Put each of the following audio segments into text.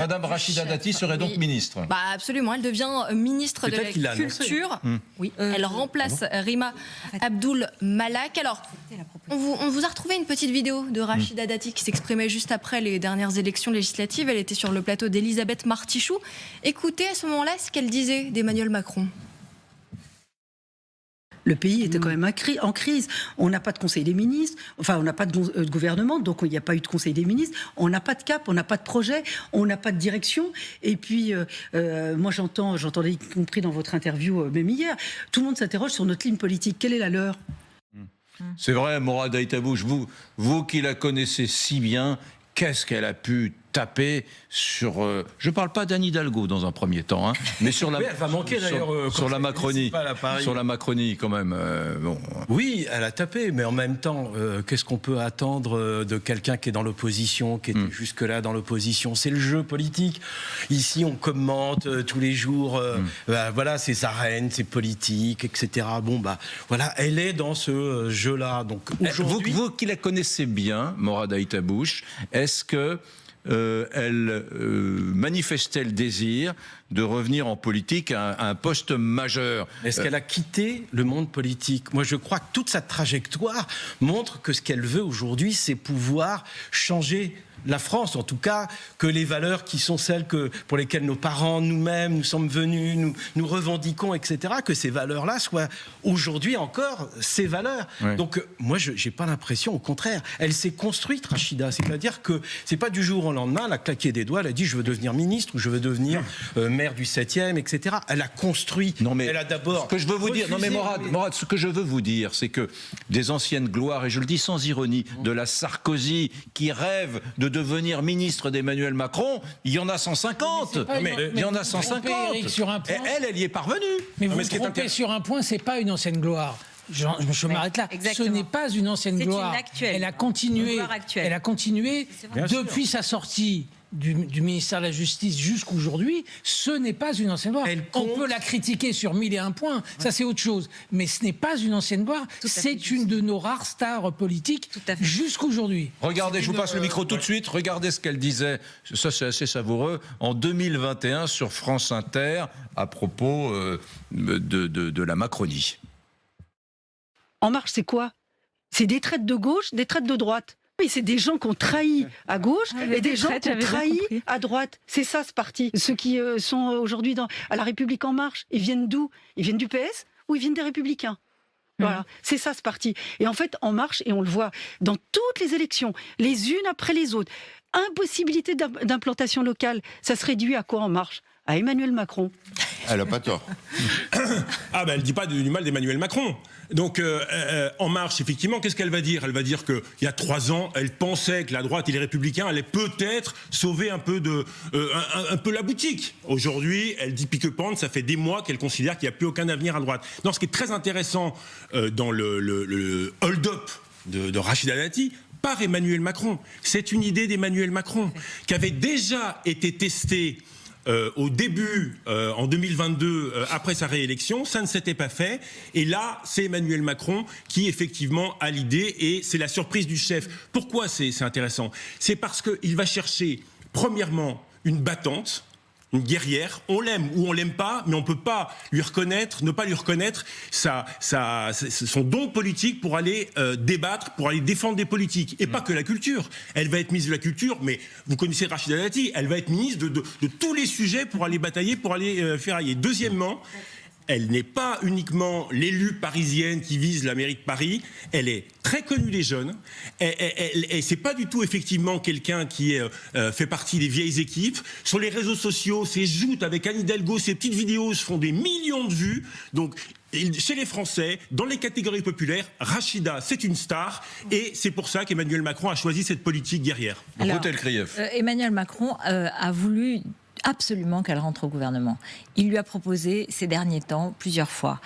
Madame Rachida Dati serait donc ministre. Bah absolument, elle devient ministre de la Culture. Oui, elle remplace Rima Abdul Malak. Alors, on vous a retrouvé une petite vidéo de Rachida Dati qui s'exprimait juste après les dernières élections législatives. Elle était sur le plateau d'Elisabeth Martichoux. Écoutez à ce moment-là ce qu'elle disait d'Emmanuel Macron. Le pays était quand même en crise. On n'a pas de conseil des ministres, enfin on n'a pas de gouvernement, donc il n'y a pas eu de conseil des ministres. On n'a pas de cap, on n'a pas de projet, on n'a pas de direction. Et puis, moi j'entendais y compris dans votre interview, même hier, tout le monde s'interroge sur notre ligne politique. Quelle est la leur ? C'est vrai, Morad Aïtabouche, vous qui la connaissez si bien, qu'est-ce qu'elle a pu taper sur... je ne parle pas d'Anne Hidalgo dans un premier temps, hein, mais sur la, oui, elle va manquer, sur la Macronie. Sur la Macronie, quand même. Bon. Oui, elle a tapé, mais en même temps, qu'est-ce qu'on peut attendre de quelqu'un qui est dans l'opposition, qui était jusque-là dans l'opposition? C'est le jeu politique. Ici, on commente tous les jours, voilà, ses arènes, ses politiques, etc. Bon, bah, voilà, elle est dans ce jeu-là. Donc, aujourd'hui... vous qui la connaissez bien, Morad Aïtabouche, est-ce que elle manifestait le désir de revenir en politique à un poste majeur. Est-ce qu'elle a quitté le monde politique? Moi, je crois que toute sa trajectoire montre que ce qu'elle veut aujourd'hui, c'est pouvoir changer la France, en tout cas, que les valeurs qui sont celles pour lesquelles nos parents, nous-mêmes, nous sommes venus, nous revendiquons, etc., que ces valeurs-là soient aujourd'hui encore ces valeurs. Ouais. Donc, moi, je n'ai pas l'impression, au contraire, elle s'est construite, Rachida. C'est-à-dire que c'est pas du jour au lendemain, elle a claqué des doigts, elle a dit « je veux devenir ministre » ou « je veux devenir maire du 7e », etc. Elle a construit. Non, mais elle a d'abord... Ce que je veux vous dire, non mais Morad, ce que je veux vous dire, c'est que des anciennes gloires, et je le dis sans ironie, de la Sarkozy, qui rêve de devenir ministre d'Emmanuel Macron, il y en a 150. Il y en a 150. Eric, sur un point. Et elle y est parvenue. Mais vous vous trompez sur un point, c'est pas une ancienne gloire. Je m'arrête là. Exactement. Ce n'est pas une ancienne gloire. Une actuelle. Elle a continué. Elle a continué depuis sa sortie du ministère de la Justice jusqu'aujourd'hui. Ce n'est pas une ancienne gloire. On peut la critiquer sur 1001 points. Ouais. Ça, c'est autre chose. Mais ce n'est pas une ancienne gloire. C'est une de nos rares stars politiques jusqu'aujourd'hui. Regardez, je vous passe le micro tout de suite. Regardez ce qu'elle disait. Ça, c'est assez savoureux. En 2021, sur France Inter, à propos de la Macronie. En Marche, c'est quoi? C'est des traites de gauche, des traites de droite. Mais c'est des gens qui ont trahi à gauche et des gens qui ont trahi à droite. C'est ça, ce parti. Ceux qui sont aujourd'hui à La République En Marche, ils viennent d'où? Ils viennent du PS ou ils viennent des Républicains? Voilà, c'est ça, ce parti. Et en fait, En Marche, et on le voit dans toutes les élections, les unes après les autres, impossibilité d'implantation locale, ça se réduit à quoi En Marche? À Emmanuel Macron. Elle n'a pas tort. Ah ben elle ne dit pas du mal d'Emmanuel Macron. Donc En Marche, effectivement, qu'est-ce qu'elle va dire? Elle va dire qu'il y a 3 ans, elle pensait que la droite et les Républicains allaient peut-être sauver un peu la boutique. Aujourd'hui, elle dit pique-pente, ça fait des mois qu'elle considère qu'il n'y a plus aucun avenir à droite. Non, ce qui est très intéressant dans le hold-up de Rachida Dati, par Emmanuel Macron, c'est une idée d'Emmanuel Macron qui avait déjà été testée au début, en 2022, après sa réélection. Ça ne s'était pas fait. Et là, c'est Emmanuel Macron qui, effectivement, a l'idée. Et c'est la surprise du chef. Pourquoi c'est intéressant? C'est parce qu'il va chercher, premièrement, une battante, une guerrière. On l'aime ou on l'aime pas, mais on peut pas lui reconnaître, ne pas lui reconnaître son don politique pour aller débattre, pour aller défendre des politiques. Et pas que la culture. Elle va être ministre de la culture, mais vous connaissez Rachida Dati, elle va être ministre de tous les sujets pour aller batailler, pour aller ferrailler. Deuxièmement, elle n'est pas uniquement l'élue parisienne qui vise la mairie de Paris, elle est très connue des jeunes, et c'est pas du tout effectivement quelqu'un qui fait partie des vieilles équipes. Sur les réseaux sociaux, ses joutes avec Anne Hidalgo, ses petites vidéos se font des millions de vues, donc chez les Français, dans les catégories populaires, Rachida, c'est une star, et c'est pour ça qu'Emmanuel Macron a choisi cette politique guerrière. Emmanuel Macron a voulu absolument qu'elle rentre au gouvernement. Il lui a proposé ces derniers temps plusieurs fois.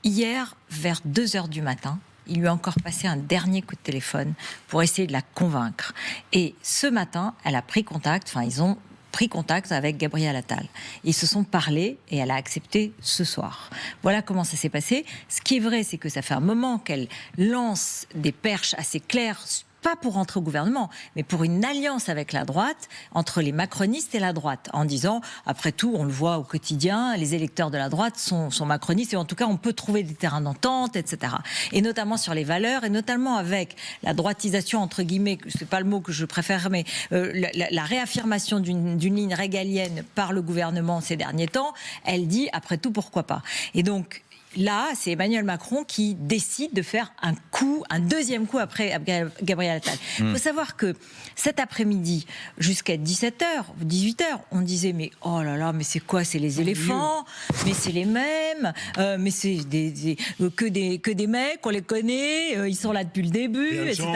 Hier, vers 2h du matin, il lui a encore passé un dernier coup de téléphone pour essayer de la convaincre. Et ce matin, elle a pris contact, ils ont pris contact avec Gabriel Attal. Ils se sont parlé et elle a accepté ce soir. Voilà comment ça s'est passé. Ce qui est vrai, c'est que ça fait un moment qu'elle lance des perches assez claires pas pour rentrer au gouvernement, mais pour une alliance avec la droite, entre les macronistes et la droite, en disant, après tout, on le voit au quotidien, les électeurs de la droite sont macronistes, et en tout cas, on peut trouver des terrains d'entente, etc. Et notamment sur les valeurs, et notamment avec la droitisation, entre guillemets, c'est pas le mot que je préfère, mais la réaffirmation d'une ligne régalienne par le gouvernement ces derniers temps, elle dit, après tout, pourquoi pas. Et donc, là, c'est Emmanuel Macron qui décide de faire un deuxième coup après Gabriel Attal. Il faut savoir que cet après-midi, jusqu'à 17h, 18h, on disait mais oh là là, mais c'est quoi? C'est les éléphants, mais c'est les mêmes, mais c'est que des mecs, on les connaît, ils sont là depuis le début, etc.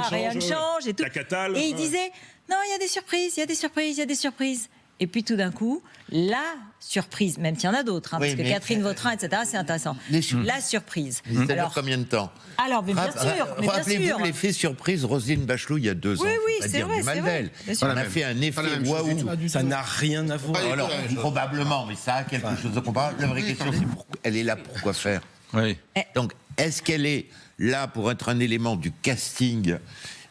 Rien ne change et tout. Et il disait non, il y a des surprises, il y a des surprises, il y a des surprises. Et puis tout d'un coup, la surprise, même s'il y en a d'autres, parce que Catherine Vautrin, etc., c'est intéressant. La surprise. Ça dure combien de temps? Alors, bien sûr. Rappelez-vous l'effet surprise Roselyne Bachelot il y a 2 ans. Oui, c'est vrai. On a fait un effet waouh. Ça n'a rien à voir. Alors, probablement, mais ça a quelque chose de comparable. La vraie question, c'est elle est là pour quoi faire? Oui. Donc, est-ce qu'elle est là pour être un élément du casting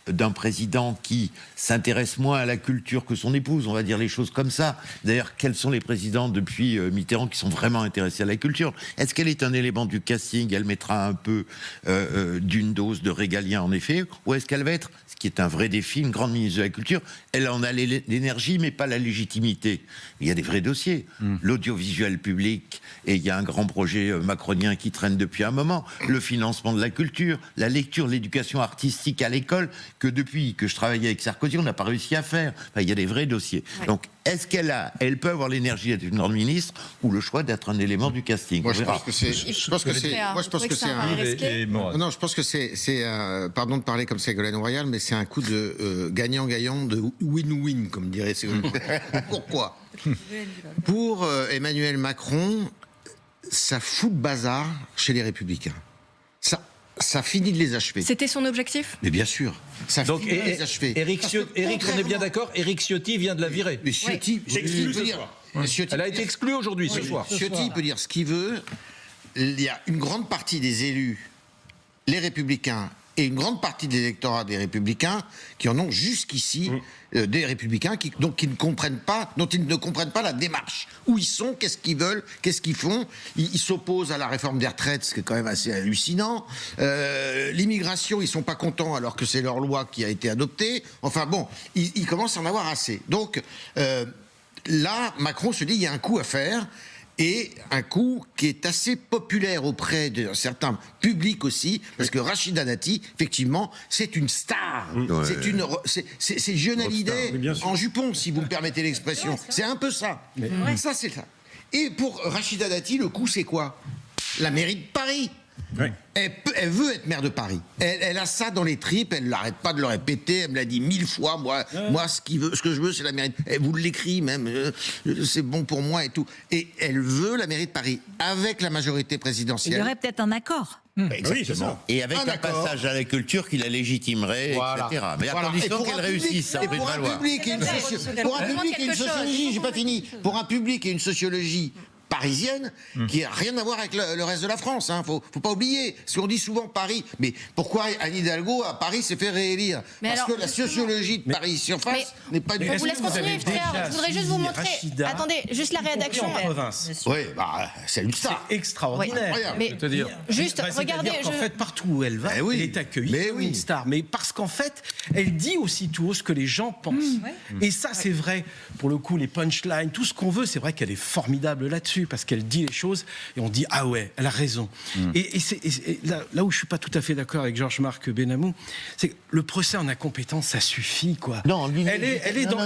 d'un président qui s'intéresse moins à la culture que son épouse, on va dire les choses comme ça. D'ailleurs, quels sont les présidents depuis Mitterrand qui sont vraiment intéressés à la culture? Est-ce qu'elle est un élément du casting? Elle mettra un peu d'une dose de régalien, en effet, ou est-ce qu'elle va être, ce qui est un vrai défi, une grande ministre de la Culture? Elle en a l'énergie, mais pas la légitimité. Il y a des vrais dossiers. L'audiovisuel public, et il y a un grand projet macronien qui traîne depuis un moment. Le financement de la culture, la lecture, l'éducation artistique à l'école, que depuis que je travaillais avec Sarkozy, on n'a pas réussi à faire. Enfin, il y a des vrais dossiers. Ouais. Donc, est-ce elle peut avoir l'énergie d'être une grande ministre ou le choix d'être un élément du casting? Moi, je pense que c'est pardon de parler comme Ségolène Royal, mais c'est un coup de gagnant-gagnant, de win-win, comme dirait Ségolène. Pourquoi? Pour Emmanuel Macron, ça fout le bazar chez les Républicains. Ça finit de les achever. C'était son objectif? Mais bien sûr. Ça donc, finit de les achever. Éric, on est bien d'accord, Éric Ciotti vient de la virer. Mais Ciotti, elle a été exclue aujourd'hui, ce soir. Ciotti peut dire ce qu'il veut. Il y a une grande partie des élus, les Républicains, et une grande partie de l'électorat des Républicains qui en ont jusqu'ici des Républicains qui ne comprennent pas, dont ils ne comprennent pas la démarche. Où ils sont, qu'est-ce qu'ils veulent, qu'est-ce qu'ils font. Ils s'opposent à la réforme des retraites, ce qui est quand même assez hallucinant. L'immigration, ils sont pas contents alors que c'est leur loi qui a été adoptée. Enfin bon, ils commencent à en avoir assez. Donc là, Macron se dit il y a un coup à faire. Et un coup qui est assez populaire auprès de certains publics aussi, parce que Rachida Dati, effectivement, c'est une star. Ouais. C'est Jeune Hallyday en jupon, si vous me permettez l'expression. C'est un peu ça. Ça, c'est ça. Et pour Rachida Dati, le coup, c'est quoi? La mairie de Paris. Ouais. Elle veut être maire de Paris. Elle a ça dans les tripes. Elle n'arrête pas de le répéter. Elle me l'a dit 1000 fois. Moi, ce que je veux, c'est la mairie. Elle vous l'écrit même. C'est bon pour moi et tout. Et elle veut la mairie de Paris avec la majorité présidentielle. Il y aurait peut-être un accord. Exactement. Et avec un passage à la culture qui la légitimerait, etc. Mais à condition qu'elle réussisse. Et pour un public et une sociologie, j'ai pas fini. Pour un public et une sociologie parisienne, qui n'a rien à voir avec le reste de la France. Faut pas oublier. Parce qu'on dit souvent Paris. Mais pourquoi Anne Hidalgo, à Paris, s'est fait réélire? Parce que la sociologie de Paris Surface n'est pas du tout... On vous laisse continuer, frère. Je voudrais juste vous montrer... Attendez, juste la rédaction. Oui, c'est une star. C'est extraordinaire. Mais juste, regardez... En fait, partout où elle va, elle est accueillie comme une star. Mais parce qu'en fait, elle dit aussi tout haut ce que les gens pensent. Et ça, c'est vrai. Pour le coup, les punchlines, tout ce qu'on veut, c'est vrai qu'elle est formidable là-dessus. Parce qu'elle dit les choses et on dit ah ouais, elle a raison. Et là où je suis pas tout à fait d'accord avec Georges-Marc Benamou, c'est que le procès en incompétence, ça suffit quoi. Non, elle est dans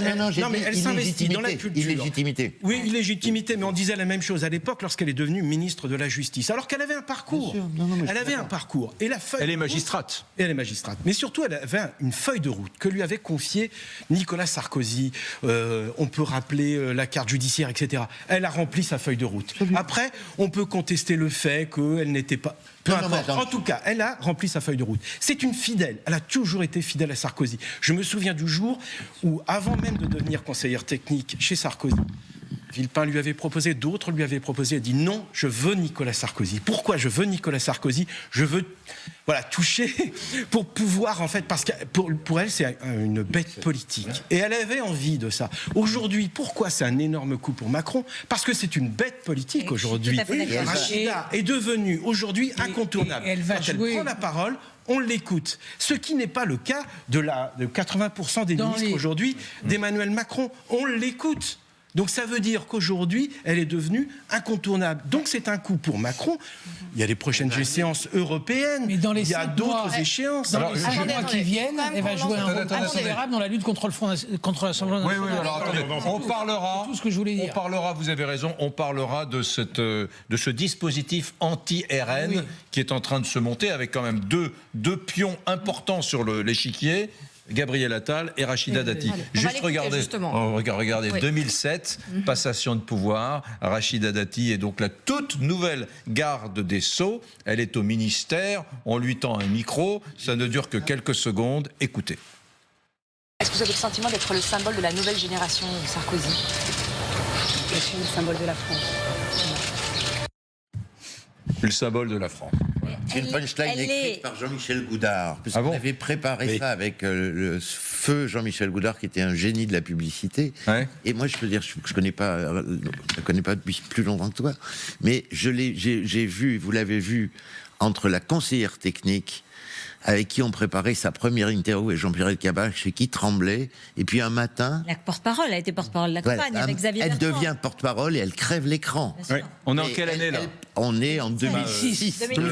mais elle s'investit dans la culture. Illégitimité. Oui, illégitimité, mais on disait la même chose à l'époque lorsqu'elle est devenue ministre de la Justice, alors qu'elle avait un parcours. Elle avait un parcours. Et la feuille. Elle est magistrate. Et elle est magistrate. Mais surtout, elle avait une feuille de route que lui avait confiée Nicolas Sarkozy. On peut rappeler la carte judiciaire, etc. Elle a rempli sa feuille de route. Après, on peut contester le fait qu'elle n'était pas... Peu importe. En tout cas, elle a rempli sa feuille de route. C'est une fidèle. Elle a toujours été fidèle à Sarkozy. Je me souviens du jour où, avant même de devenir conseillère technique chez Sarkozy, Villepin lui avait proposé, d'autres lui avaient proposé, elle dit non, je veux Nicolas Sarkozy. Pourquoi je veux Nicolas Sarkozy? Je veux toucher pour pouvoir, en fait, parce que pour elle, c'est une bête politique. Et elle avait envie de ça. Aujourd'hui, pourquoi c'est un énorme coup pour Macron? Parce que c'est une bête politique aujourd'hui. Rachida est devenue aujourd'hui incontournable. Elle va Quand elle prend la parole, on l'écoute. Ce qui n'est pas le cas de 80% des ministres aujourd'hui d'Emmanuel Macron. On l'écoute. Donc ça veut dire qu'aujourd'hui, elle est devenue incontournable. Donc c'est un coup pour Macron. Il y a les prochaines échéances européennes. Mais dans il y a d'autres échéances. Dans les 6 mois qui viennent, elle va jouer un rôle considérable dans la lutte contre l'Assemblée nationale. Oui, alors attendez, on parlera. Tout ce que je voulais dire. On parlera, vous avez raison, on parlera de ce dispositif anti-RN qui est en train de se monter avec quand même deux pions importants sur l'échiquier. Gabriel Attal et Rachida Dati. Juste regardez, 2007, passation de pouvoir. Rachida Dati est donc la toute nouvelle garde des Sceaux. Elle est au ministère, on lui tend un micro, ça ne dure que quelques secondes. Écoutez. Est-ce que vous avez le sentiment d'être le symbole de la nouvelle génération Sarkozy? Je suis le symbole de la France. Le symbole de la France. C'est une punchline écrite par Jean-Michel Goudard. Parce qu'on avait préparé ça avec le feu Jean-Michel Goudard, qui était un génie de la publicité. Ouais. Et moi, je peux dire, je ne connais pas depuis plus longtemps que toi, mais j'ai vu, vous l'avez vu, entre la conseillère technique avec qui on préparait sa première interview et Jean-Pierre Elkabbach, chez qui tremblait. Et puis un matin... La porte-parole, elle a été porte-parole de la campagne avec Xavier Elle Bertrand. devient porte-parole et elle crève l'écran. Ouais. On est en quelle année, là? On est en 2006. Octobre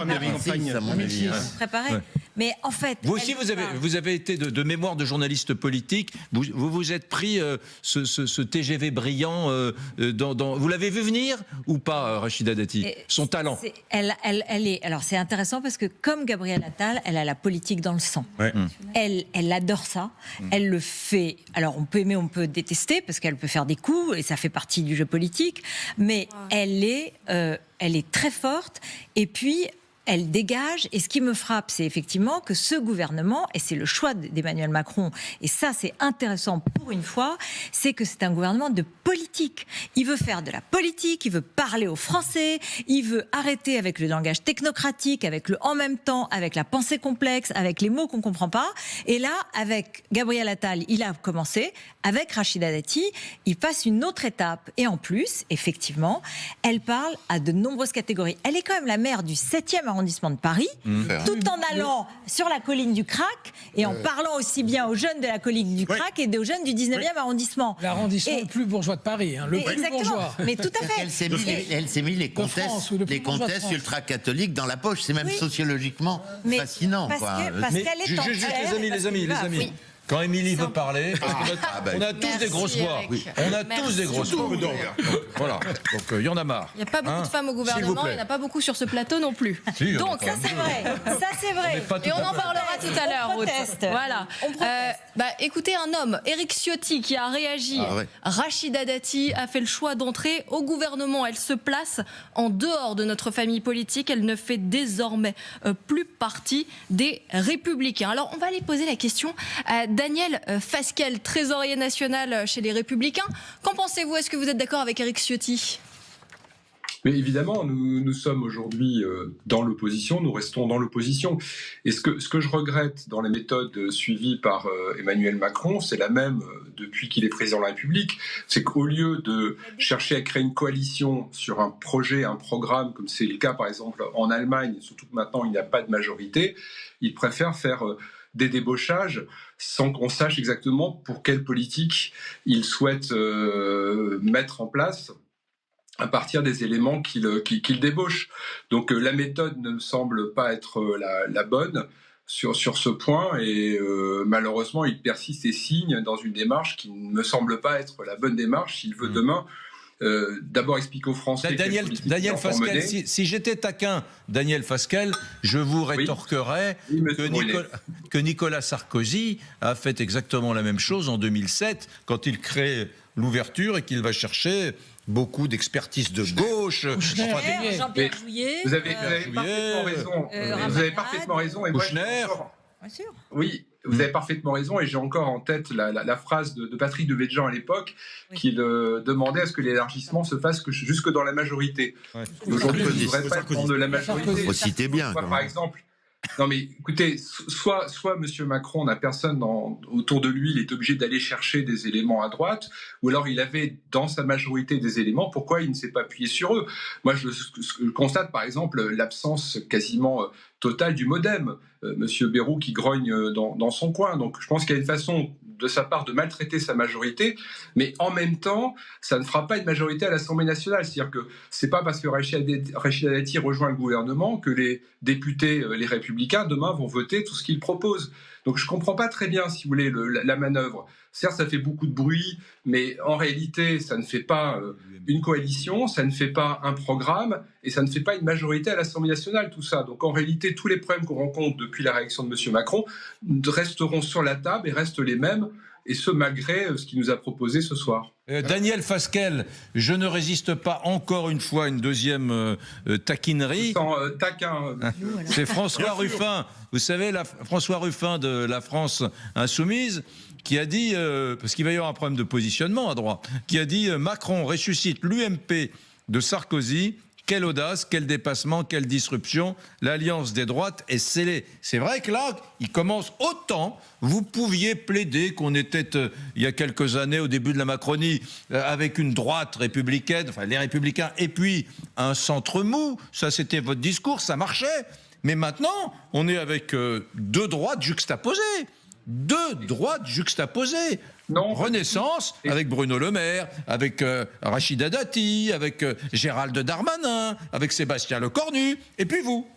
2006, à mon avis. Préparé. Ouais. Mais en fait... Vous aussi, vous avez été de mémoire de journaliste politique. Vous êtes pris ce TGV brillant. Vous l'avez vu venir ou pas, Rachida Dati? Son talent. Elle est... Alors, c'est intéressant parce que comme Gabriel Attal, elle a la politique dans le sang. Ouais. Elle adore ça. Elle le fait. Alors, on peut aimer, on peut détester, parce qu'elle peut faire des coups, et ça fait partie du jeu politique. Mais elle est très forte. Et puis, elle dégage. Et ce qui me frappe, c'est effectivement que ce gouvernement, et c'est le choix d'Emmanuel Macron, et ça, c'est intéressant pour une fois, c'est que c'est un gouvernement de politique. Il veut faire de la politique, il veut parler aux Français, il veut arrêter avec le langage technocratique, avec le en même temps, avec la pensée complexe, avec les mots qu'on ne comprend pas. Et là, avec Gabriel Attal, il a commencé. Avec Rachida Dati, il passe une autre étape. Et en plus, effectivement, elle parle à de nombreuses catégories. Elle est quand même la maire du 7e arrondissement de Paris, tout en allant sur la colline du Crac et en parlant aussi bien aux jeunes de la colline du Crac et aux jeunes du 19e arrondissement. L'arrondissement le plus bourgeois de Paris, le plus bourgeois. Mais tout à fait. Elle s'est mis les comtesses ultra-catholiques dans la poche. C'est même sociologiquement fascinant. Parce qu'elle est en Juste les amis. Oui. Quand Émilie veut parler, on a tous des grosses voix. On a tous des grosses voix. Voilà, donc il y en a marre. Il n'y a pas beaucoup de femmes au gouvernement, il n'y en a pas beaucoup sur ce plateau non plus. Si, donc ça c'est vrai. Et on en parlera tout à l'heure. Voilà. Écoutez, un homme, Éric Ciotti, qui a réagi. Rachida Dati a fait le choix d'entrer au gouvernement. Elle se place en dehors de notre famille politique. Elle ne fait désormais plus partie des Républicains. Alors on va aller poser la question à Daniel Fasquelle, trésorier national chez les Républicains. Qu'en pensez-vous? Est-ce que vous êtes d'accord avec Éric Ciotti? Mais évidemment, nous sommes aujourd'hui dans l'opposition, nous restons dans l'opposition. Et ce que je regrette dans les méthodes suivies par Emmanuel Macron, c'est la même depuis qu'il est président de la République, c'est qu'au lieu de chercher à créer une coalition sur un projet, un programme, comme c'est le cas par exemple en Allemagne, surtout que maintenant il n'y a pas de majorité, il préfère faire des débauchages sans qu'on sache exactement pour quelle politique il souhaite mettre en place à partir des éléments qu'il débauche. Donc la méthode ne me semble pas être la bonne sur ce point et malheureusement il persiste et signe dans une démarche qui ne me semble pas être la bonne démarche s'il veut demain d'abord expliquer aux Français... Daniel Fasquelle, si j'étais taquin, Daniel Fasquelle, je vous rétorquerais que Nicolas Sarkozy a fait exactement la même chose en 2007 quand il crée l'ouverture et qu'il va chercher beaucoup d'expertise de gauche. Jean-Pierre Jouyet. Vous avez parfaitement raison. Vous avez parfaitement raison. Et Kouchner. Bien sûr. Oui. vous avez parfaitement raison, et j'ai encore en tête la phrase de Patrick Devedjian à l'époque, qui demandait à ce que l'élargissement se fasse jusque dans la majorité. Ouais. Aujourd'hui, je ne voudrais pas prendre la majorité. Faut citer bien. Par exemple, non mais écoutez, soit M. Macron n'a personne autour de lui, il est obligé d'aller chercher des éléments à droite, ou alors il avait dans sa majorité des éléments, pourquoi il ne s'est pas appuyé sur eux? Moi je constate par exemple l'absence quasiment totale du MoDem, Monsieur Bayrou qui grogne dans son coin, donc je pense qu'il y a une façon de sa part de maltraiter sa majorité, mais en même temps, ça ne fera pas une majorité à l'Assemblée nationale. C'est-à-dire que c'est pas parce que Rachida Dati rejoint le gouvernement que les députés, les Républicains, demain vont voter tout ce qu'ils proposent. Donc je comprends pas très bien, si vous voulez, la manœuvre. Certes, ça fait beaucoup de bruit, mais en réalité, ça ne fait pas une coalition, ça ne fait pas un programme, et ça ne fait pas une majorité à l'Assemblée nationale, tout ça. Donc en réalité, tous les problèmes qu'on rencontre depuis la réaction de M. Macron resteront sur la table et restent les mêmes, et ce malgré ce qu'il nous a proposé ce soir. Daniel Fasquelle, je ne résiste pas encore une fois à une deuxième taquinerie. Taquin. C'est François Ruffin. Vous savez, François Ruffin de la France Insoumise, qui a dit, parce qu'il va y avoir un problème de positionnement à droite, qui a dit Macron ressuscite l'UMP de Sarkozy. Quelle audace, quel dépassement, quelle disruption. L'alliance des droites est scellée. C'est vrai que là, il commence autant. Vous pouviez plaider qu'on était, il y a quelques années, au début de la Macronie, avec une droite républicaine, enfin les Républicains, et puis un centre mou. Ça, c'était votre discours, ça marchait. Mais maintenant, on est avec deux droites juxtaposées. Deux droites juxtaposées. Non. Renaissance, avec Bruno Le Maire, avec Rachida Dati, avec Gérald Darmanin, avec Sébastien Lecornu, et puis vous.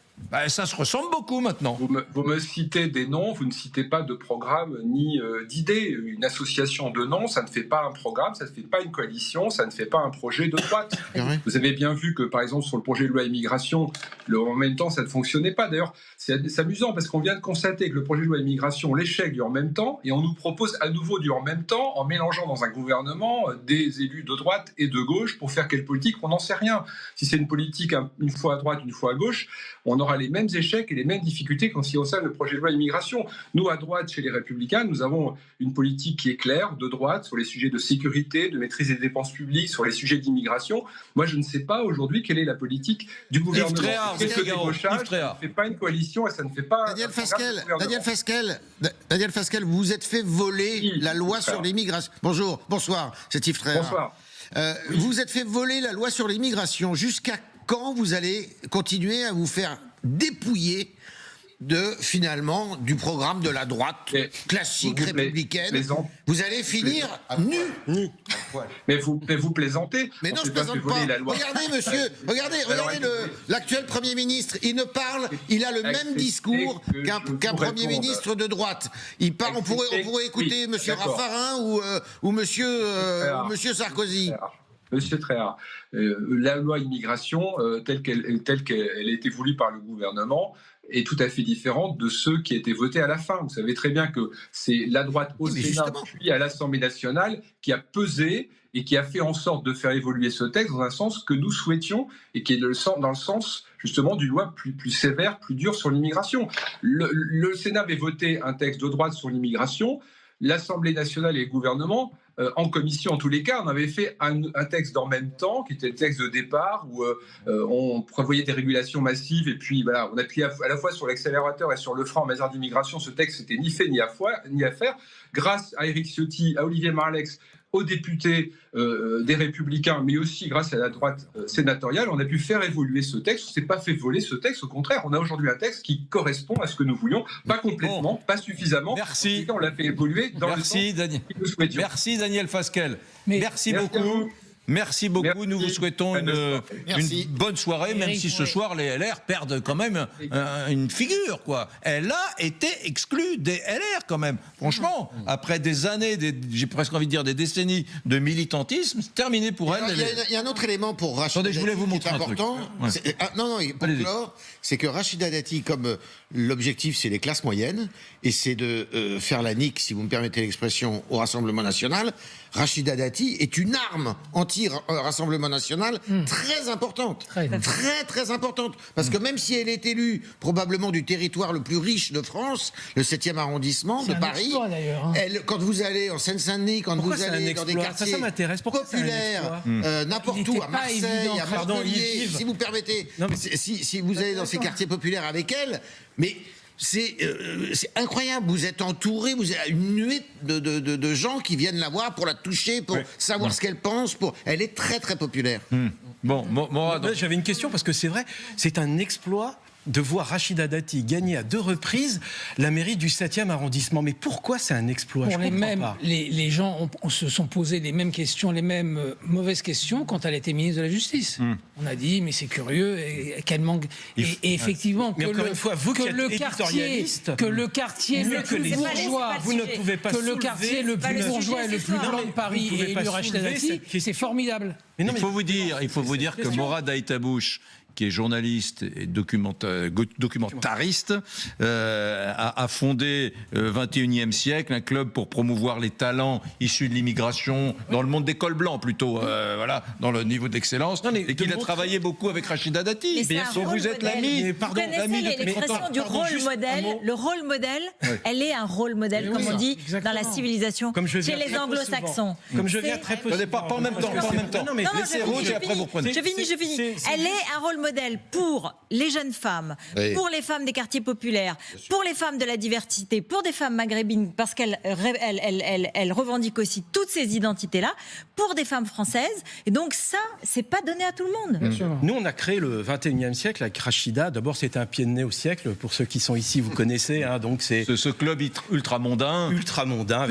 Ça se ressemble beaucoup maintenant. Vous me citez des noms, vous ne citez pas de programme ni d'idées. Une association de noms, ça ne fait pas un programme, ça ne fait pas une coalition, ça ne fait pas un projet de droite. Vous avez bien vu que, par exemple, sur le projet de loi immigration, en même temps, ça ne fonctionnait pas. D'ailleurs, c'est amusant parce qu'on vient de constater que le projet de loi immigration, l'échec du en même temps, et on nous propose à nouveau du en même temps en mélangeant dans un gouvernement des élus de droite et de gauche pour faire quelle politique, on n'en sait rien. Si c'est une politique une fois à droite, une fois à gauche, on aura les mêmes échecs et les mêmes difficultés quand il concerne le projet de loi immigration. Nous, à droite, chez les Républicains, nous avons une politique qui est claire, de droite, sur les sujets de sécurité, de maîtrise des dépenses publiques, sur les sujets d'immigration. Moi, je ne sais pas aujourd'hui quelle est la politique du gouvernement. Ça ne fait pas une coalition et ça ne fait pas... Daniel Fasquelle, vous vous êtes fait voler la loi sur l'immigration. Bonsoir, c'est Yves Tréhard. Bonsoir. Vous vous êtes fait voler la loi sur l'immigration. Jusqu'à quand vous allez continuer à vous faire dépouiller finalement du programme de la droite classique républicaine? Vous allez finir nu. Mais vous plaisantez. Mais non, je plaisante pas. Regardez, monsieur, regardez l'actuel Premier ministre. Il a le même discours qu'un Premier ministre de droite. Il parle. On pourrait écouter monsieur Raffarin ou monsieur Sarkozy. Monsieur Tréhard, la loi immigration, telle qu'elle a été voulue par le gouvernement, est tout à fait différente de ceux qui étaient votés à la fin. Vous savez très bien que c'est la droite au Sénat puis à l'Assemblée nationale qui a pesé et qui a fait en sorte de faire évoluer ce texte dans un sens que nous souhaitions et qui est dans le sens justement d'une loi plus sévère, plus dure sur l'immigration. Le Sénat avait voté un texte de droite sur l'immigration. L'Assemblée nationale et le gouvernement, en commission en tous les cas, on avait fait un texte en même temps, qui était le texte de départ, où on prévoyait des régulations massives, et puis voilà, on appuyait à la fois sur l'accélérateur et sur le frein en matière d'immigration. Ce texte n'était ni fait ni à faire. Grâce à Éric Ciotti, à Olivier Marleix, aux députés des Républicains, mais aussi grâce à la droite sénatoriale, on a pu faire évoluer ce texte. On ne s'est pas fait voler ce texte, au contraire, on a aujourd'hui un texte qui correspond à ce que nous voulions, pas complètement, pas suffisamment. Merci. On l'a fait évoluer dans le sens que nous souhaitions. Merci Daniel Fasquelle. Merci beaucoup. Merci beaucoup. Nous vous souhaitons une bonne soirée, même si ce soir les LR perdent quand même une figure, quoi. Elle a été exclue des LR quand même. Franchement, après des années, j'ai presque envie de dire des décennies de militantisme, c'est terminé pour elle. Il y a un autre élément pour Rachida Dati qui est important. Pour clore, c'est que Rachida Dati, comme l'objectif c'est les classes moyennes, et c'est de faire la nique, si vous me permettez l'expression, au Rassemblement national, Rachida Dati est une arme anti-Rassemblement National très importante. Très importante. Parce que même si elle est élue probablement du territoire le plus riche de France, le 7e arrondissement de Paris, quand vous allez en Seine-Saint-Denis, quand vous allez dans des quartiers populaires, n'importe où, à Marseille, à Montpellier, si vous permettez, si vous allez dans ces quartiers populaires avec elle, mais c'est incroyable, vous êtes entouré, vous avez une nuée de gens qui viennent la voir pour la toucher, pour savoir ce qu'elle pense, elle est très très populaire. Bon, j'avais une question parce que c'est vrai, c'est un exploit de voir Rachida Dati gagner à 2 reprises la mairie du 7e arrondissement. Mais pourquoi c'est un exploit? Pour les gens se sont posés les mêmes questions, les mêmes mauvaises questions quand elle était ministre de la Justice. On a dit, mais c'est curieux, et qu'elle manque... Et effectivement, mais encore une fois, vous qui êtes éditorialiste... Que le quartier le plus bourgeois... Vous ne pouvez pas soulever... Que le quartier le plus bourgeois et le plus blanc de Paris ait élu Rachida Dati, c'est formidable. Il faut vous dire que Morad Aïtabouche, qui est journaliste et documentariste, a fondé 21e siècle, un club pour promouvoir les talents issus de l'immigration dans le monde des cols blancs plutôt, voilà, dans le niveau d'excellence, et qu'il a travaillé beaucoup avec Rachida Dati. Donc vous êtes l'ami. Vous connaissez l'expression du rôle modèle. Le rôle modèle, elle est un rôle modèle, comme on dit dans la civilisation, chez les anglo-saxons. Comme je viens très peu. Pas en même temps. Laissez rouge et après vous reprenez. Je finis. Elle est un rôle modèle pour les jeunes femmes, pour les femmes des quartiers populaires, pour les femmes de la diversité, pour des femmes maghrébines, parce qu'elle revendique aussi toutes ces identités-là, pour des femmes françaises. Et donc ça, c'est pas donné à tout le monde. Nous, on a créé le 21e siècle avec Rachida. D'abord, c'était un pied de nez au siècle. Pour ceux qui sont ici, vous connaissez. Donc c'est ce club ultramondain. Ultramondain,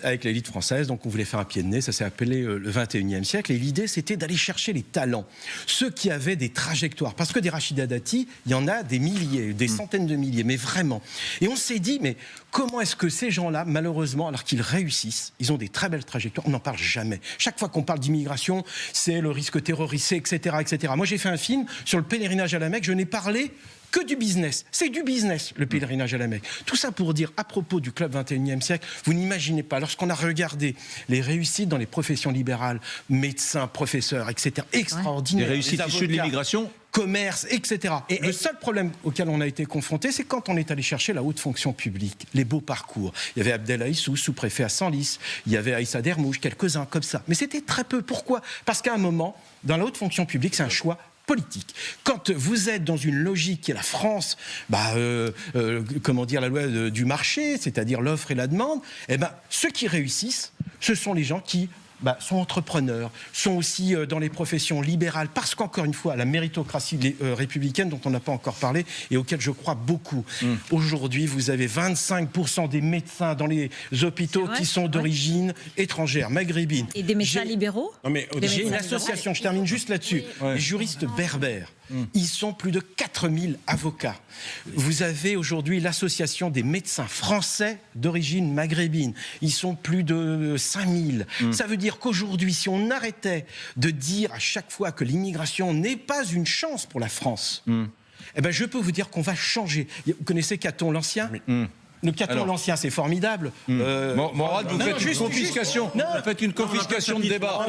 avec l'élite française. Donc on voulait faire un pied de nez. Ça s'est appelé le 21e siècle. Et l'idée, c'était d'aller chercher les talents. Ceux qui avaient des trajectoires. Parce que des Rachida Dati, il y en a des milliers, des centaines de milliers, mais vraiment. Et on s'est dit, mais comment est-ce que ces gens-là, malheureusement, alors qu'ils réussissent, ils ont des très belles trajectoires, on n'en parle jamais. Chaque fois qu'on parle d'immigration, c'est le risque terroriste, etc., etc. Moi, j'ai fait un film sur le pèlerinage à la Mecque, je n'ai parlé que du business. C'est du business, le pèlerinage à la Mecque. Tout ça pour dire, à propos du club 21e siècle, vous n'imaginez pas, lorsqu'on a regardé les réussites dans les professions libérales, médecins, professeurs, etc., extraordinaires. Les réussites issues de l'immigration, commerce, etc. Et le seul problème auquel on a été confronté, c'est quand on est allé chercher la haute fonction publique, les beaux parcours. Il y avait Abdel Issou, sous-préfet à Senlis, il y avait Aïssa Dermouche, quelques-uns comme ça. Mais c'était très peu. Pourquoi? Parce qu'à un moment, dans la haute fonction publique, c'est un choix politique. Quand vous êtes dans une logique qui est la France, comment dire, la loi du marché, c'est-à-dire l'offre et la demande, ceux qui réussissent, ce sont les gens qui sont entrepreneurs, sont aussi dans les professions libérales, parce qu'encore une fois, la méritocratie républicaine dont on n'a pas encore parlé et auquel je crois beaucoup. Aujourd'hui, vous avez 25% des médecins dans les hôpitaux qui sont d'origine étrangère, maghrébine. Et des médecins libéraux? J'ai une association, je termine juste là-dessus, les juristes berbères. Ils sont plus de 4000 avocats. Vous avez aujourd'hui l'association des médecins français d'origine maghrébine. Ils sont plus de 5000. Ça veut dire qu'aujourd'hui, si on arrêtait de dire à chaque fois que l'immigration n'est pas une chance pour la France, je peux vous dire qu'on va changer. Vous connaissez Caton l'Ancien ? Le Caton l'Ancien, c'est formidable. Morad, vous faites une confiscation. Vous faites une confiscation de débat.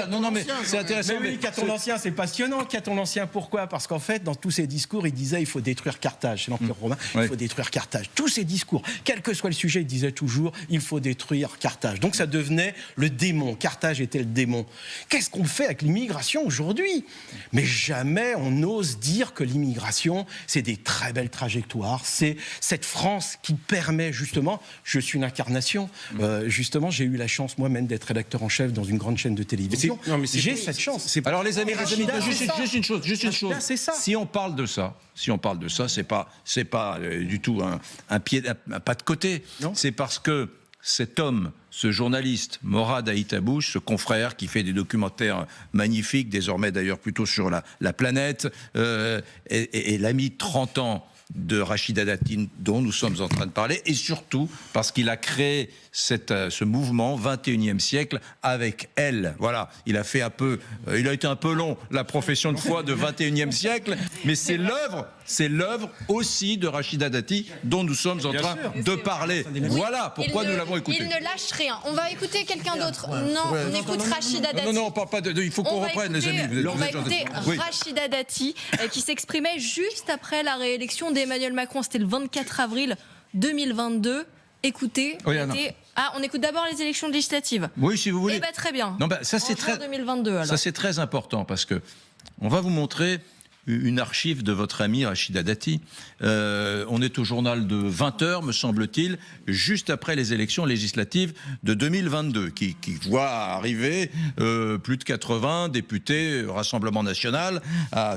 Non, mais c'est intéressant. Mais oui, Caton l'Ancien, c'est passionnant. Caton l'Ancien, pourquoi? Parce qu'en fait, dans tous ses discours, il disait il faut détruire Carthage. C'est l'Empire romain. Il faut détruire Carthage. Tous ses discours, quel que soit le sujet, il disait toujours il faut détruire Carthage. Donc ça devenait le démon. Carthage était le démon. Qu'est-ce qu'on fait avec l'immigration aujourd'hui? Mais jamais on n'ose dire que l'immigration, c'est des très belles trajectoires. C'est cette France qui permet justement, je suis une incarnation, justement j'ai eu la chance moi-même d'être rédacteur en chef dans une grande chaîne de télévision. J'ai cette chance. Alors les amis, juste une chose. Si on parle de ça, c'est pas du tout un pas de côté. C'est parce que cet homme, ce journaliste, Morad Aïtabouche, ce confrère qui fait des documentaires magnifiques, désormais d'ailleurs plutôt sur la planète, et l'ami de 30 ans de Rachida Dati dont nous sommes en train de parler, et surtout parce qu'il a créé ce mouvement 21e siècle avec elle. Voilà, il a été un peu long, la profession de foi de 21e siècle, mais c'est l'œuvre c'est l'œuvre aussi de Rachida Dati dont nous sommes en train de parler. Voilà pourquoi nous l'avons écouté. Il ne lâche rien. On va écouter quelqu'un d'autre. Non, on écoute Rachida Dati. Non, on parle pas il faut qu'on reprenne, les amis. On va écouter Rachida Dati qui s'exprimait juste après la réélection d'Emmanuel Macron. C'était le 24 avril 2022. Écoutez. On écoute d'abord les élections législatives. Oui, si vous voulez. Eh ben, très bien. Non, ça c'est très 2022. Alors. Ça c'est très important parce que on va vous montrer une archive de votre amie Rachida Dati. On est au journal de 20h, me semble-t-il, juste après les élections législatives de 2022, qui voit arriver plus de 80 députés Rassemblement National,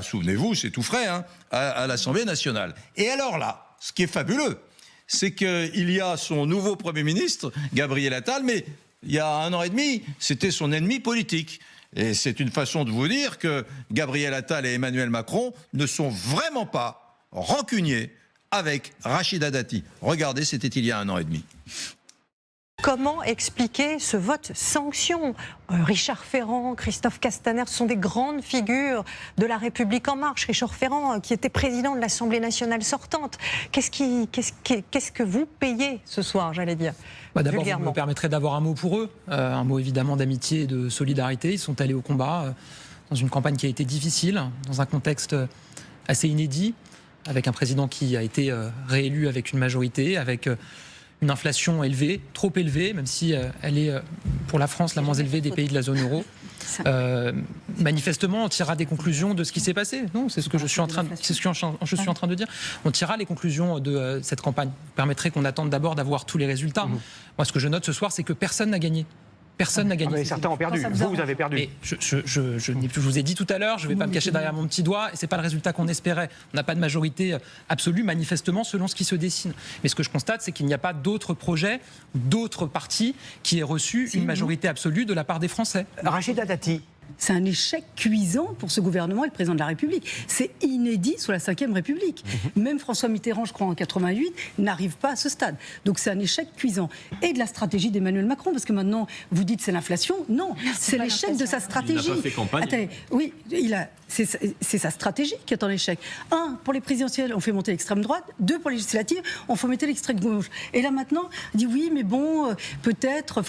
souvenez-vous, c'est tout frais, hein, à l'Assemblée nationale. Et alors là, ce qui est fabuleux, c'est qu'il y a son nouveau Premier ministre, Gabriel Attal, mais il y a 1 an et demi, c'était son ennemi politique. Et c'est une façon de vous dire que Gabriel Attal et Emmanuel Macron ne sont vraiment pas rancuniers avec Rachida Dati. Regardez, c'était il y a 1 an et demi. Comment expliquer ce vote sanction ? Richard Ferrand, Christophe Castaner, ce sont des grandes figures de la République En Marche. Richard Ferrand, qui était président de l'Assemblée nationale sortante. Qu'est-ce que vous payez ce soir, j'allais dire, d'abord, vous me permettrez d'avoir un mot pour eux, un mot évidemment d'amitié et de solidarité. Ils sont allés au combat dans une campagne qui a été difficile, dans un contexte assez inédit, avec un président qui a été réélu avec une majorité, avec une inflation élevée, trop élevée, même si elle est pour la France la moins élevée des pays de la zone euro. Manifestement, on tirera des conclusions de ce qui s'est passé. Non, c'est ce que je suis en train de dire. On tirera les conclusions de cette campagne. Vous permettrez qu'on attende d'abord d'avoir tous les résultats. Moi, ce que je note ce soir, c'est que personne n'a gagné. Personne n'a gagné. Certains ont perdu. Vous avez perdu. Mais je vous ai dit tout à l'heure, je ne vais pas me cacher derrière mon petit doigt, et ce n'est pas le résultat qu'on espérait. On n'a pas de majorité absolue, manifestement, selon ce qui se dessine. Mais ce que je constate, c'est qu'il n'y a pas d'autres projets, d'autres partis qui aient reçu une majorité absolue de la part des Français. Rachida Dati. C'est un échec cuisant pour ce gouvernement et le président de la République. C'est inédit sous la Ve République. Même François Mitterrand, je crois, en 88, n'arrive pas à ce stade. Donc c'est un échec cuisant. Et de la stratégie d'Emmanuel Macron, parce que maintenant, vous dites c'est l'inflation. Non, c'est l'échec de sa stratégie. Il n'a pas fait campagne. Attendez, oui, c'est sa stratégie qui est en échec. 1, pour les présidentielles, on fait monter l'extrême droite. 2, pour les législatives, on fait monter l'extrême gauche. Et là maintenant, on dit oui, mais bon, peut-être,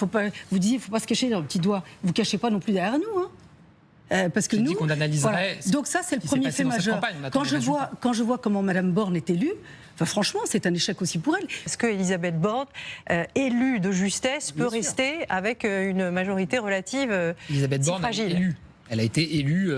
vous dites, il ne faut pas se cacher dans le petit doigt. Vous ne cachez pas non plus derrière nous, hein. Parce que nous, qu'on analyserait. Voilà. Donc ça, c'est le premier fait majeur. Quand je vois comment Madame Borne est élue, franchement, c'est un échec aussi pour elle. Est-ce que Elisabeth Borne, élue de justesse, peut rester avec une majorité relative Elisabeth Borne fragile élue. Elle a été élue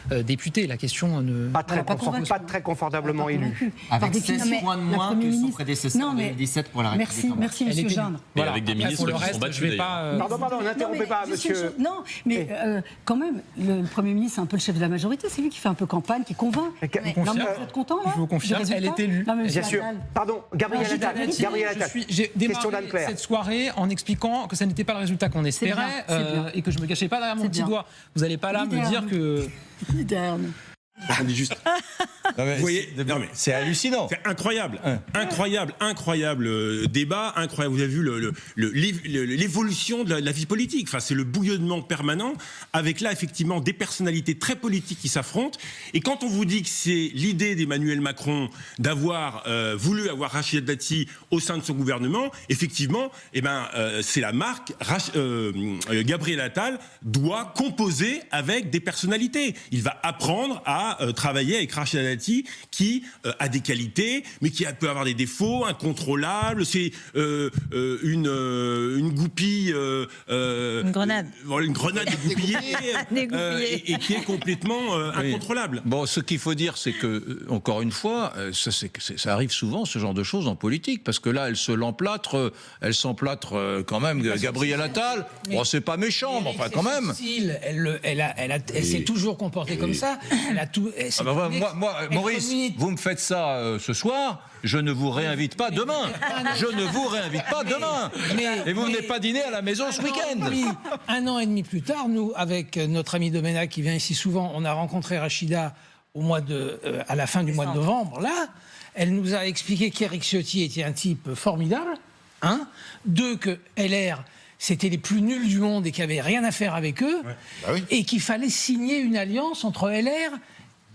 députée. La question ne... Pas très confortablement élue. Avec 16 points de moins que son prédécesseur en 2017 pour la République. Merci, monsieur Gindre. Mais avec des ministres qui sont battus, Pardon, n'interrompez pas, monsieur... Non, mais quand même, le Premier ministre, c'est un peu le chef de la majorité. C'est lui qui fait un peu campagne, qui convainc. Non, mais vous êtes content, là? Je vous confirme, elle est élue. Bien sûr. Pardon, Gabriel Attal. J'ai démarré cette soirée en expliquant que ça n'était pas le résultat qu'on espérait et que je ne me cachais pas derrière mon petit doigt. Vous n'allez pas là me dire que... On dit juste. Vous voyez, c'est hallucinant. C'est incroyable, incroyable débat, incroyable. Vous avez vu l'évolution de la vie politique. Enfin, c'est le bouillonnement permanent avec là effectivement des personnalités très politiques qui s'affrontent. Et quand on vous dit que c'est l'idée d'Emmanuel Macron d'avoir voulu avoir Rachida Dati au sein de son gouvernement, effectivement, c'est la marque. Gabriel Attal doit composer avec des personnalités. Il va apprendre à travailler avec Rachida Dati qui a des qualités mais qui peut avoir des défauts incontrôlables. C'est une goupille, une grenade dégoupillée et qui est complètement incontrôlable. Bon, ce qu'il faut dire, c'est que encore une fois, ça arrive souvent ce genre de choses en politique, parce que là, elle s'emplâtre quand même. Gabriel Attal, bon, c'est pas méchant, mais enfin quand même. Elle s'est toujours comportée comme ça. Elle a tout. Moi, Maurice, vous me faites ça ce soir, je ne vous réinvite pas demain. Je ne vous réinvite pas demain. Et vous venez pas dîner à la maison ce week-end. 1 an et demi plus tard, nous, avec notre ami Domenech qui vient ici souvent, on a rencontré Rachida à la fin du mois de novembre. Là, elle nous a expliqué qu'Éric Ciotti était un type formidable. 1. 2, que LR... c'était les plus nuls du monde et qu'il n'y avait rien à faire avec eux, et qu'il fallait signer une alliance entre LR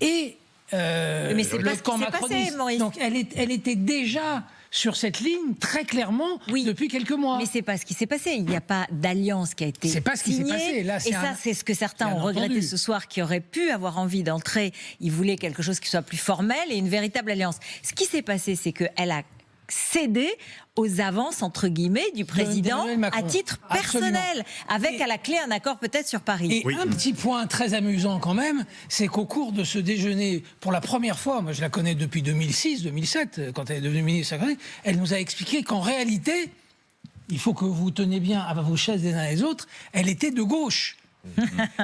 et Mais c'est pas le ce camp qui s'est passé, macroniste. Maurice. Donc elle était déjà sur cette ligne très clairement depuis quelques mois. Mais c'est pas ce qui s'est passé. Il n'y a pas d'alliance qui a été C'est pas ce qui s'est signée. passé. Là, et ça, c'est ce que certains ont regretté ce soir, qui auraient pu avoir envie d'entrer. Ils voulaient quelque chose qui soit plus formel et une véritable alliance. Ce qui s'est passé, c'est qu'elle a cédé aux avances, entre guillemets, du président à titre personnel, avec à la clé un accord peut-être sur Paris. Et un petit point très amusant quand même, c'est qu'au cours de ce déjeuner, pour la première fois, moi je la connais depuis 2006-2007, quand elle est devenue ministre, elle nous a expliqué qu'en réalité, il faut que vous teniez bien à vos chaises les uns les autres, elle était de gauche.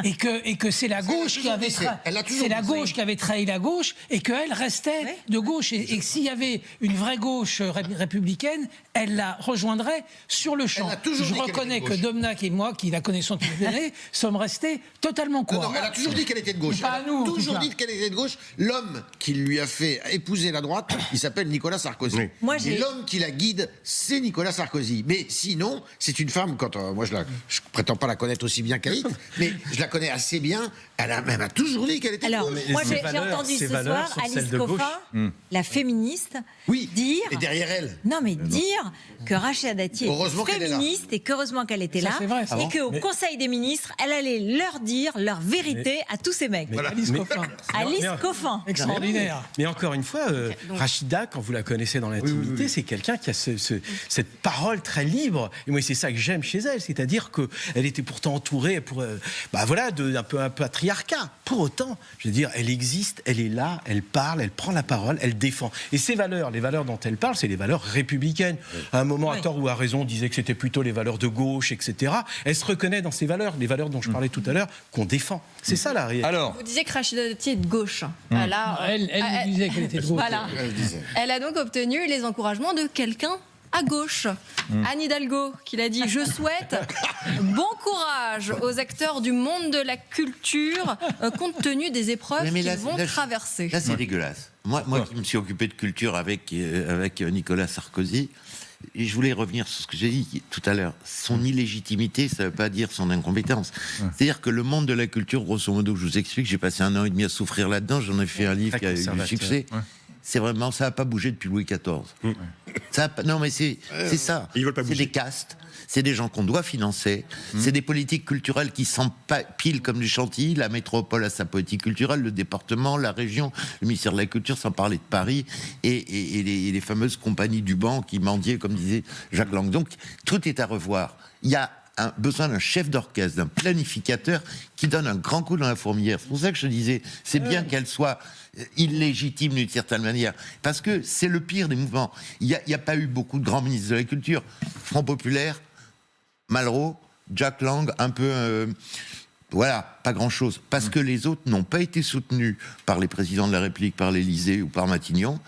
et que c'est la gauche qui avait qui avait trahi la gauche et qu'elle restait de gauche et que s'il y avait une vraie gauche républicaine, elle la rejoindrait sur le champ. Je reconnais que Domnac et moi, qui la connaissons depuis des années, sommes restés totalement courants. Non, elle a toujours dit qu'elle était de gauche. Pas à nous, elle a toujours dit qu'elle était de gauche. L'homme qui lui a fait épouser la droite, il s'appelle Nicolas Sarkozy. Et l'homme qui la guide, c'est Nicolas Sarkozy. Mais sinon, c'est une femme, quand moi je prétends pas la connaître aussi bien qu'Aït, mais je la connais assez bien. Elle a toujours dit qu'elle était de gauche. Moi, j'ai entendu ce soir Alice Coffin, la féministe, dire... Et derrière elle. Non, mais dire que Rachida Dati est féministe et qu'heureusement qu'elle était là, et qu'au Conseil des ministres, elle allait leur dire leur vérité à tous ces mecs. Alice Coffin. Alice Coffin. Extraordinaire. Mais encore une fois, Rachida, quand vous la connaissez dans l'intimité, c'est quelqu'un qui a cette parole très libre. Et moi, c'est ça que j'aime chez elle. C'est-à-dire qu'elle était pourtant entourée d'un peu un patriarcat. Pour autant, je veux dire, elle existe, elle est là, elle parle, elle prend la parole, elle défend. Et ces valeurs, les valeurs dont elle parle, c'est les valeurs républicaines. À un moment, à tort ou à raison, on disait que c'était plutôt les valeurs de gauche, etc. Elle se reconnaît dans ces valeurs, les valeurs dont je parlais tout à l'heure, qu'on défend. C'est ça la réalité. Alors, vous disiez que Rachida Dati est de gauche. Elle nous disait qu'elle était de gauche. Voilà. Elle a donc obtenu les encouragements de quelqu'un à gauche. Anne Hidalgo, qui l'a dit, je souhaite bon courage aux acteurs du monde de la culture, compte tenu des épreuves qu'ils vont traverser. Là, c'est dégueulasse. Moi qui me suis occupé de culture avec Nicolas Sarkozy, et je voulais revenir sur ce que j'ai dit tout à l'heure. Son illégitimité, ça ne veut pas dire son incompétence. C'est-à-dire que le monde de la culture, grosso modo, je vous explique, j'ai passé 1 an et demi à souffrir là-dedans, j'en ai fait un livre qui a eu du succès. C'est vraiment, ça n'a pas bougé depuis Louis XIV. Non, mais c'est ça. C'est des castes, c'est des gens qu'on doit financer, c'est des politiques culturelles qui s'empilent comme du chantilly. La métropole a sa politique culturelle, le département, la région, le ministère de la Culture, sans parler de Paris, et les fameuses compagnies du banc qui mendiaient, comme disait Jacques Lang. Donc, tout est à revoir. Il y a besoin d'un chef d'orchestre, d'un planificateur qui donne un grand coup dans la fourmilière. C'est pour ça que je disais, c'est bien qu'elle soit illégitime d'une certaine manière, parce que c'est le pire des mouvements. Il n'y a pas eu beaucoup de grands ministres de la Culture. Front Populaire, Malraux, Jack Lang, un peu... voilà, pas grand-chose. Parce que les autres n'ont pas été soutenus par les présidents de la République, par l'Élysée ou par Matignon,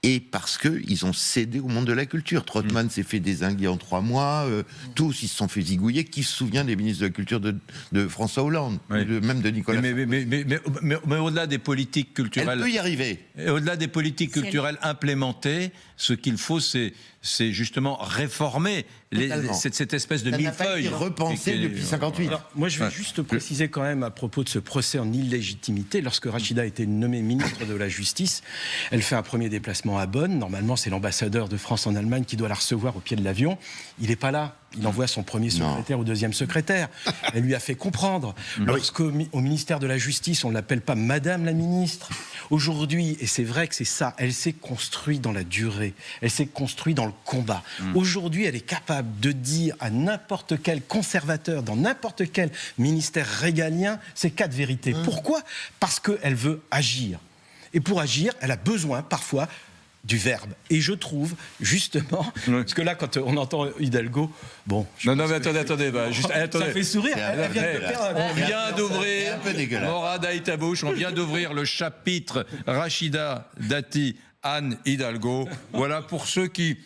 et parce qu'ils ont cédé au monde de la culture. Trottmann s'est fait dézinguer en 3 mois, tous ils se sont fait zigouiller. Qui se souvient des ministres de la Culture de François Hollande, même de Nicolas mais au-delà des politiques culturelles... Elle peut y arriver. Au-delà des politiques culturelles implémentées, ce qu'il faut, c'est justement réformer cette espèce de millefeuille. Repensé depuis 58. Alors, moi, je vais juste préciser quand même à propos de ce procès en illégitimité. Lorsque Rachida a été nommée ministre de la Justice, elle fait un premier déplacement à Bonn. Normalement, c'est l'ambassadeur de France en Allemagne qui doit la recevoir au pied de l'avion. Il n'est pas là. Il envoie son premier secrétaire ou deuxième secrétaire. Elle lui a fait comprendre. Lorsqu'au ministère de la Justice, on ne l'appelle pas Madame la ministre. Aujourd'hui, et c'est vrai que c'est ça, elle s'est construite dans la durée. Elle s'est construite dans le combat. Aujourd'hui, elle est capable de dire à n'importe quel conservateur, dans n'importe quel ministère régalien, ces 4 vérités. Pourquoi ? Parce qu'elle veut agir. Et pour agir, elle a besoin parfois du verbe. Et je trouve, justement, parce que là, quand on entend Hidalgo, bon... Non, mais attendez, ça fait sourire. On vient d'ouvrir, Morad Aïtabouche, on vient d'ouvrir le chapitre Rachida Dati, Anne Hidalgo. Voilà pour ceux qui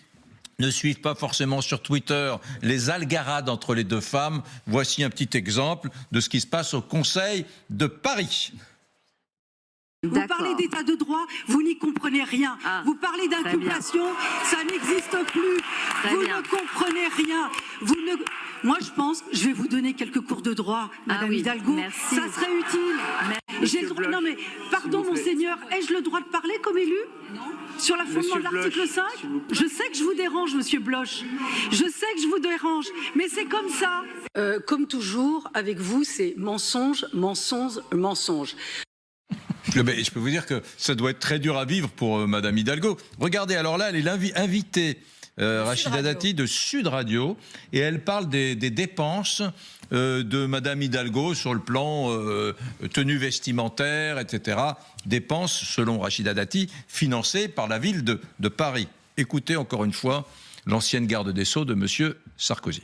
ne suivent pas forcément sur Twitter les algarades entre les deux femmes. Voici un petit exemple de ce qui se passe au Conseil de Paris. Vous parlez d'état de droit, vous n'y comprenez rien. Vous parlez d'inculpation, ça n'existe plus. Vous ne comprenez rien. Moi, je pense, je vais vous donner quelques cours de droit, Madame Hidalgo. Merci. Ça serait utile. J'ai le droit. Non, mais pardon, monseigneur, ai-je le droit de parler comme élu? Non. Sur la fondement de l'article 5? Je sais que je vous dérange, monsieur Bloch. Je sais que je vous dérange, mais c'est comme ça. Comme toujours, avec vous, c'est mensonge, mensonge, mensonge. Je peux vous dire que ça doit être très dur à vivre pour Madame Hidalgo. Regardez, alors là, elle est invitée, Rachida Dati, de Sud Radio, et elle parle des dépenses de Madame Hidalgo sur le plan tenue vestimentaire, etc. Dépenses, selon Rachida Dati, financées par la ville de Paris. Écoutez encore une fois l'ancienne garde des Sceaux de Monsieur Sarkozy.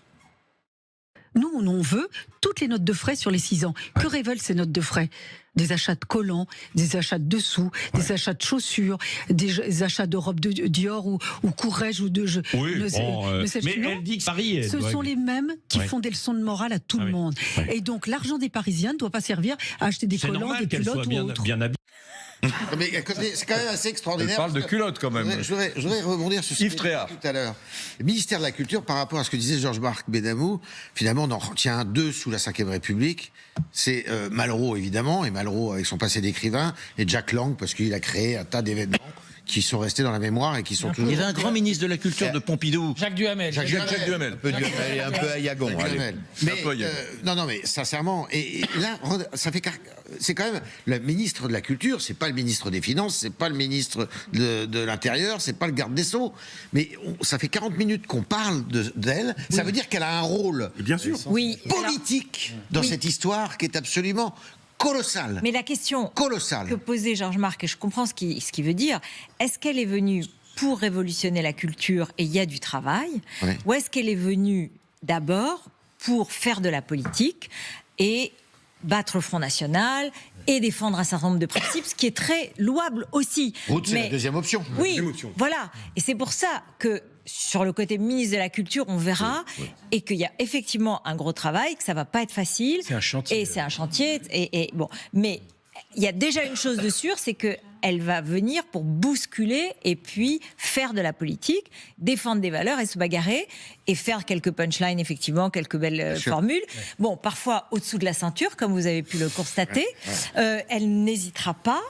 Nous, on veut toutes les notes de frais sur les 6 ans. Que révèlent ces notes de frais? Des achats de collants, des achats de dessous, des achats de chaussures, des achats de robes de Dior ou Courrèges ou de... mais elle dit que Paris... Ce sont les mêmes qui font des leçons de morale à tout le monde. Et donc l'argent des Parisiens ne doit pas servir à acheter des collants, des culottes ou autres. Mais c'est quand même assez extraordinaire. Elle parle de culottes quand même. Je voudrais rebondir sur ce que vous avez dit tout à l'heure. Le ministère de la Culture, par rapport à ce que disait Georges-Marc Benamou, finalement on en retient 2 sous la Ve République. C'est Malraux évidemment, et Malraux avec son passé d'écrivain, et Jack Lang parce qu'il a créé un tas d'événements qui sont restés dans la mémoire et qui sont toujours... Il y avait un grand ministre de la Culture de Pompidou. Jacques Duhamel. Jacques Duhamel. Un peu Ayagon. Non, mais sincèrement, et là, ça fait... C'est quand même le ministre de la Culture, c'est pas le ministre des Finances, c'est pas le ministre de l'Intérieur, c'est pas le garde des Sceaux. Mais ça fait 40 minutes qu'on parle d'elle, ça veut dire qu'elle a un rôle politique dans cette histoire qui est absolument... colossal. Mais la question que posait Georges-Marc, et je comprends ce qu'il veut dire, est-ce qu'elle est venue pour révolutionner la culture et il y a du travail, ou est-ce qu'elle est venue d'abord pour faire de la politique et battre le Front National et défendre un certain nombre de principes, ce qui est très louable aussi. C'est la deuxième option. Oui, voilà. Et c'est pour ça que sur le côté ministre de la Culture, on verra, et qu'il y a effectivement un gros travail, que ça va pas être facile. C'est un chantier. Et c'est un chantier. Et bon, mais il y a déjà une chose de sûre, c'est que elle va venir pour bousculer et puis faire de la politique, défendre des valeurs et se bagarrer et faire quelques punchlines, effectivement, quelques belles formules. Bon, parfois au-dessous de la ceinture, comme vous avez pu le constater. Elle n'hésitera pas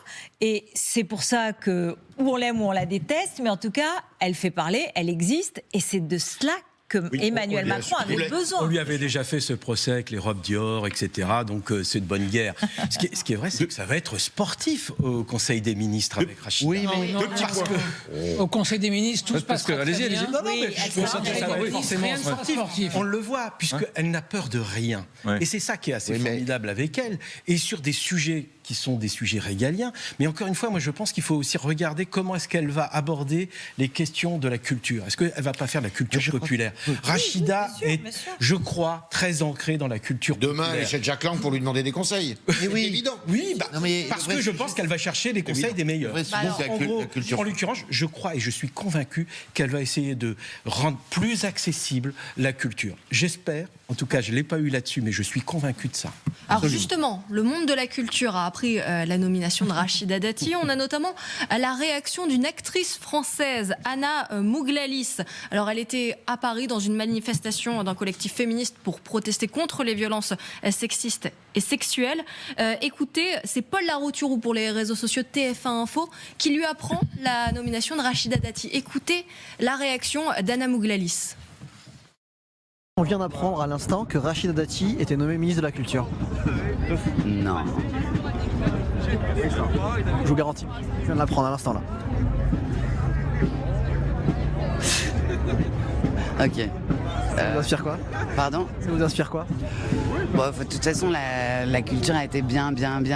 et c'est pour ça que ou on l'aime ou on la déteste, mais en tout cas, elle fait parler, elle existe et c'est de cela que Emmanuel Macron avait besoin. On lui avait déjà fait ce procès avec les robes Dior, etc. Donc c'est de bonne guerre. Ce qui est vrai, c'est que ça va être sportif au Conseil des ministres avec Rachida. Oui, mais au Conseil des ministres, tout se passe très bien. Non, mais ça va être forcément sportif. On le voit, puisqu'elle n'a peur de rien. Et c'est ça qui est assez formidable avec elle. Et sur des sujets qui sont des sujets régaliens. Mais encore une fois, moi je pense qu'il faut aussi regarder comment est-ce qu'elle va aborder les questions de la culture. Est-ce qu'elle ne va pas faire de la culture populaire? Rachida est, je crois, très ancrée dans la culture populaire. Demain, elle est chez Jack Lang pour lui demander des conseils. C'est évident. Oui, parce que je pense qu'elle va chercher les conseils des meilleurs. En l'occurrence, je crois et je suis convaincu qu'elle va essayer de rendre plus accessible la culture. J'espère, en tout cas je ne l'ai pas eu là-dessus, mais je suis convaincu de ça. Alors justement, le monde de la culture a appris la nomination de Rachida Dati. On a notamment la réaction d'une actrice française, Anna Mouglalis. Alors elle était à Paris dans une manifestation d'un collectif féministe pour protester contre les violences sexistes et sexuelles. Écoutez, c'est Paul Larouturou pour les réseaux sociaux TF1 Info qui lui apprend la nomination de Rachida Dati. Écoutez la réaction d'Anna Mouglalis. On vient d'apprendre à l'instant que Rachida Dati était nommée ministre de la Culture. Non. Je vous garantis. Je viens de l'apprendre à l'instant là. Ok. Ça vous inspire quoi? Pardon? Ça vous inspire quoi? Bon, de toute façon, la culture a été bien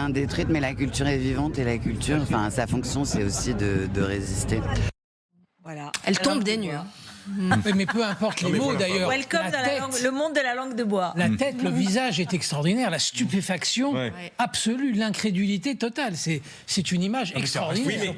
détruite, mais la culture est vivante et la culture, enfin, sa fonction, c'est aussi de résister. Voilà. Elle tombe des nues. Mais peu importe les mots d'ailleurs. Welcome dans le monde de la langue de bois. La tête, le visage est extraordinaire, la stupéfaction absolue, l'incrédulité totale. C'est une image extraordinaire.